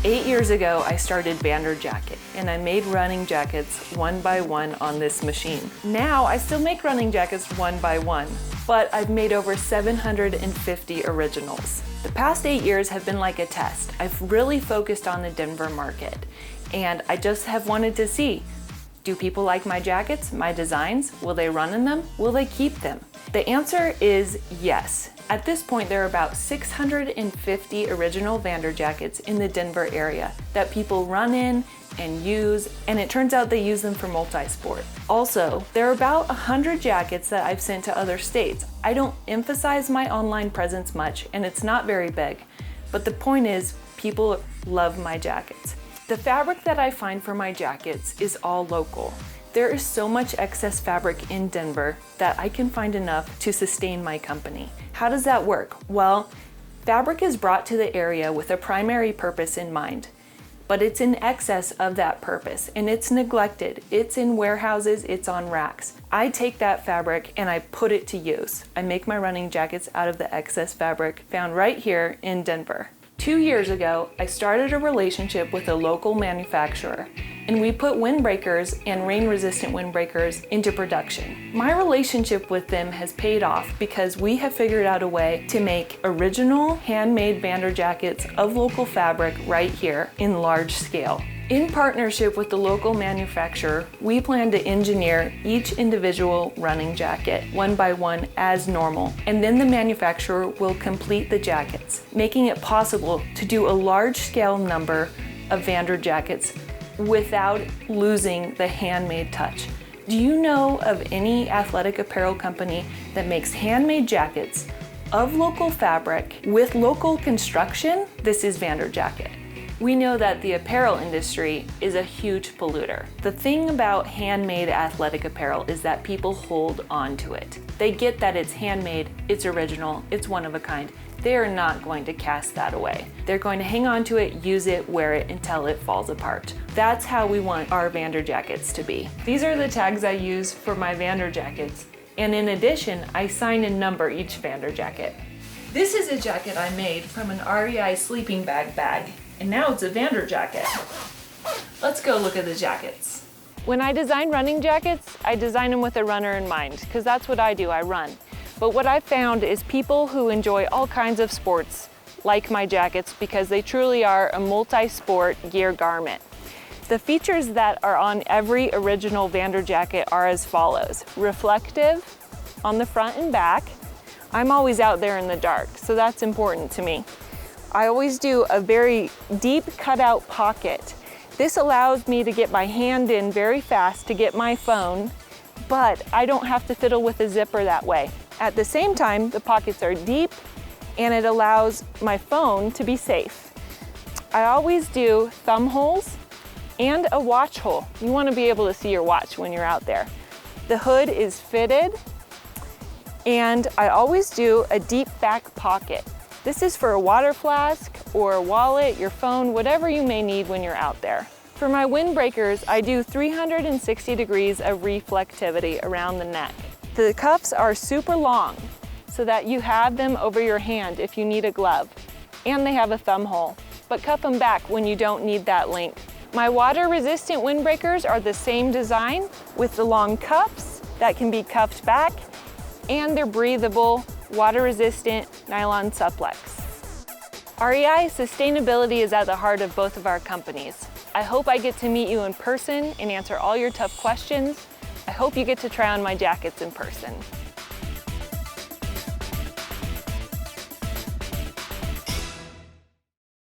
8 years ago, I started Vander Jacket, and I made running jackets one by one on this machine. Now, I still make running jackets one by one, but I've made over 750 originals. The past 8 years have been like a test. I've really focused on the Denver market, and I just have wanted to see, do people like my jackets, my designs? Will they run in them? Will they keep them? The answer is yes. At this point, there are about 650 original Vander jackets in the Denver area that people run in and use, and it turns out they use them for multi-sport. Also, there are about 100 jackets that I've sent to other states. I don't emphasize my online presence much, and it's not very big, but the point is, people love my jackets. The fabric that I find for my jackets is all local. There is so much excess fabric in Denver that I can find enough to sustain my company. How does that work? Well, fabric is brought to the area with a primary purpose in mind, but it's in excess of that purpose and it's neglected. It's in warehouses, it's on racks. I take that fabric and I put it to use. I make my running jackets out of the excess fabric found right here in Denver. 2 years ago, I started a relationship with a local manufacturer, and we put windbreakers and rain-resistant windbreakers into production. My relationship with them has paid off because we have figured out a way to make original handmade Vander jackets of local fabric right here in large scale. In partnership with the local manufacturer, we plan to engineer each individual running jacket one by one as normal, and then the manufacturer will complete the jackets, making it possible to do a large-scale number of Vander jackets without losing the handmade touch. Do you know of any athletic apparel company that makes handmade jackets of local fabric with local construction? This is Vander Jacket. We know that the apparel industry is a huge polluter. The thing about handmade athletic apparel is that people hold on to it. They get that it's handmade, it's original, it's one of a kind. They're not going to cast that away. They're going to hang on to it, use it, wear it until it falls apart. That's how we want our Vander jackets to be. These are the tags I use for my Vander jackets. And in addition, I sign and number each Vander jacket. This is a jacket I made from an REI sleeping bag. And now it's a Vander jacket. Let's go look at the jackets. When I design running jackets, I design them with a runner in mind, because that's what I do, I run. But what I've found is people who enjoy all kinds of sports like my jackets because they truly are a multi-sport gear garment. The features that are on every original Vander jacket are as follows. Reflective on the front and back. I'm always out there in the dark, so that's important to me. I always do a very deep cutout pocket. This allows me to get my hand in very fast to get my phone, but I don't have to fiddle with a zipper that way. At the same time, the pockets are deep and it allows my phone to be safe. I always do thumb holes and a watch hole. You want to be able to see your watch when you're out there. The hood is fitted, and I always do a deep back pocket. This is for a water flask or a wallet, your phone, whatever you may need when you're out there. For my windbreakers, I do 360 degrees of reflectivity around the neck. The cuffs are super long so that you have them over your hand if you need a glove, and they have a thumb hole, but cuff them back when you don't need that length. My water-resistant windbreakers are the same design with the long cuffs that can be cuffed back, and they're breathable, water-resistant nylon supplex. REI sustainability is at the heart of both of our companies. I hope I get to meet you in person and answer all your tough questions. I hope you get to try on my jackets in person.